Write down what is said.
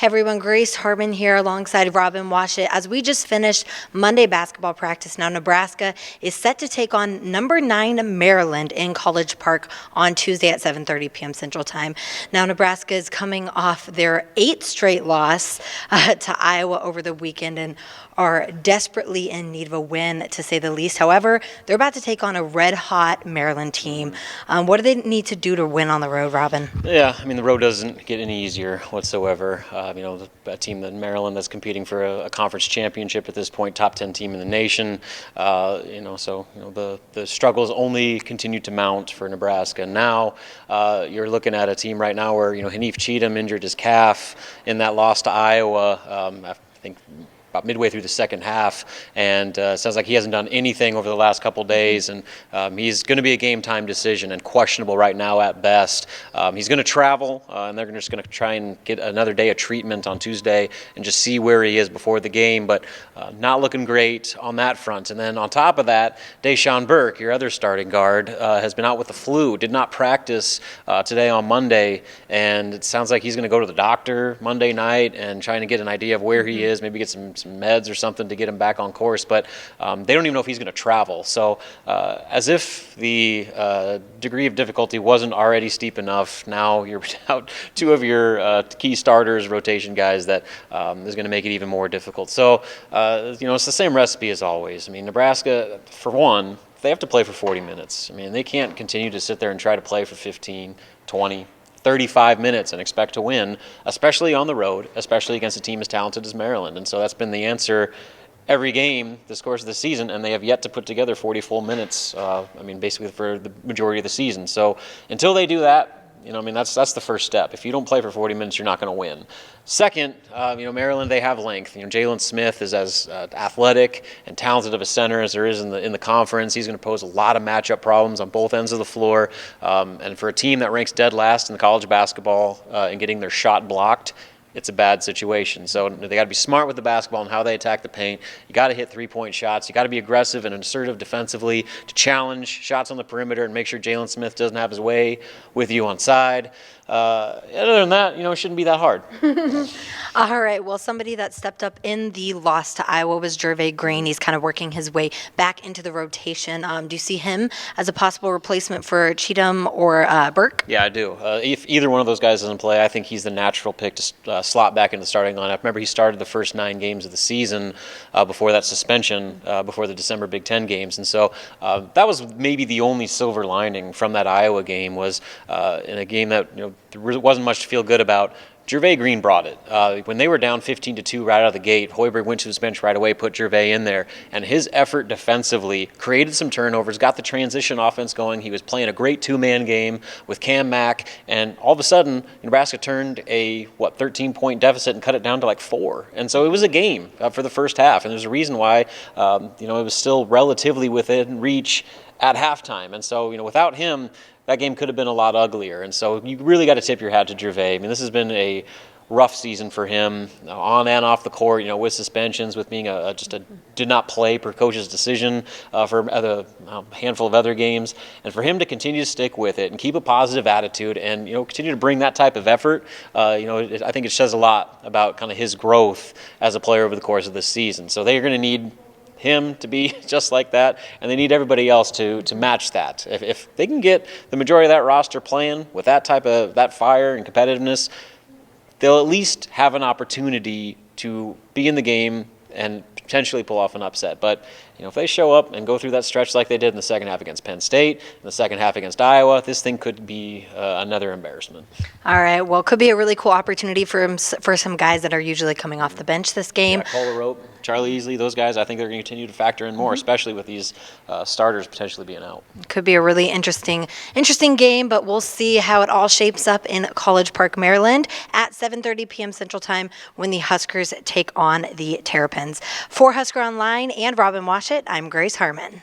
Hey everyone, Grace Harmon here alongside Robin Washut. As we just finished Monday basketball practice, now Nebraska is set to take on number 9 Maryland in College Park on Tuesday at 7:30 p.m. Central Time. Now Nebraska is coming off their 8th straight loss to Iowa over the weekend and are desperately in need of a win, to say the least. However, they're about to take on a red-hot Maryland team. What do they need to do to win on the road, Robin? Yeah, I mean, the road doesn't get any easier whatsoever. A team in Maryland that's competing for a conference championship at this point, top 10 team in the nation. The struggles only continue to mount for Nebraska. Now, you're looking at a team right now where, Hanif Cheatham injured his calf in that loss to Iowa, I think about midway through the second half, and sounds like he hasn't done anything over the last couple days, and he's going to be a game-time decision and questionable right now at best. He's going to travel, and they're just going to try and get another day of treatment on Tuesday and just see where he is before the game, but not looking great on that front. And then on top of that, Deshaun Burke, your other starting guard, has been out with the flu, did not practice today on Monday, and it sounds like he's going to go to the doctor Monday night and trying to get an idea of where he is, maybe get some meds or something to get him back on course, but they don't even know if he's going to travel. So as if the degree of difficulty wasn't already steep enough, now you're without 2 of your key starters, rotation guys, that is going to make it even more difficult. So, it's the same recipe as always. I mean, Nebraska, for one, they have to play for 40 minutes. I mean, they can't continue to sit there and try to play for 15, 20, 35 minutes and expect to win, especially on the road, especially against a team as talented as Maryland. And so that's been the answer every game this course of the season, and they have yet to put together 40 full minutes, basically for the majority of the season. So until they do that, that's the first step. If you don't play for 40 minutes, you're not going to win. Second, Maryland, they have length. Jalen Smith is as athletic and talented of a center as there is in the conference. He's going to pose a lot of matchup problems on both ends of the floor. And for a team that ranks dead last in the college basketball and getting their shot blocked, it's a bad situation. So they got to be smart with the basketball and how they attack the paint. You got to hit three-point shots. You got to be aggressive and assertive defensively to challenge shots on the perimeter and make sure Jalen Smith doesn't have his way with you on side. Other than that, it shouldn't be that hard. All right. Well, somebody that stepped up in the loss to Iowa was Jervay Green. He's kind of working his way back into the rotation. Do you see him as a possible replacement for Cheatham or Burke? Yeah, I do. If either one of those guys doesn't play, I think he's the natural pick to slot back into the starting lineup. Remember, he started the first 9 games of the season before that suspension, before the December Big Ten games. And so that was maybe the only silver lining from that Iowa game, was in a game that there really wasn't much to feel good about. Jervay Green brought it. When they were down 15-2 right out of the gate, Hoiberg went to his bench right away, put Jervay in there, and his effort defensively created some turnovers, got the transition offense going. He was playing a great 2-man game with Cam Mack, and all of a sudden, Nebraska turned a 13-point deficit and cut it down to 4. And so it was a game for the first half, and there's a reason why it was still relatively within reach at halftime. And so without him, that game could have been a lot uglier. And so you really got to tip your hat to Jervay. This has been a rough season for him, on and off the court, with suspensions, with being just a did not play per coach's decision for a handful of other games. And for him to continue to stick with it and keep a positive attitude and, continue to bring that type of effort, I think it says a lot about kind of his growth as a player over the course of this season. So they're going to need him to be just like that, and they need everybody else to match that. If they can get the majority of that roster playing with that type of that fire and competitiveness, they'll at least have an opportunity to be in the game and potentially pull off an upset. But if they show up and go through that stretch like they did in the second half against Penn State, in the second half against Iowa, this thing could be another embarrassment. All right. Well, it could be a really cool opportunity for some guys that are usually coming off the bench this game. Yeah, Cole Rope, Charlie Easley, those guys, I think they're going to continue to factor in more, especially with these starters potentially being out. Could be a really interesting game, but we'll see how it all shapes up in College Park, Maryland at 7:30 p.m. Central Time when the Huskers take on the Terrapins. For Husker Online and Robin Washut, I'm Grace Harmon.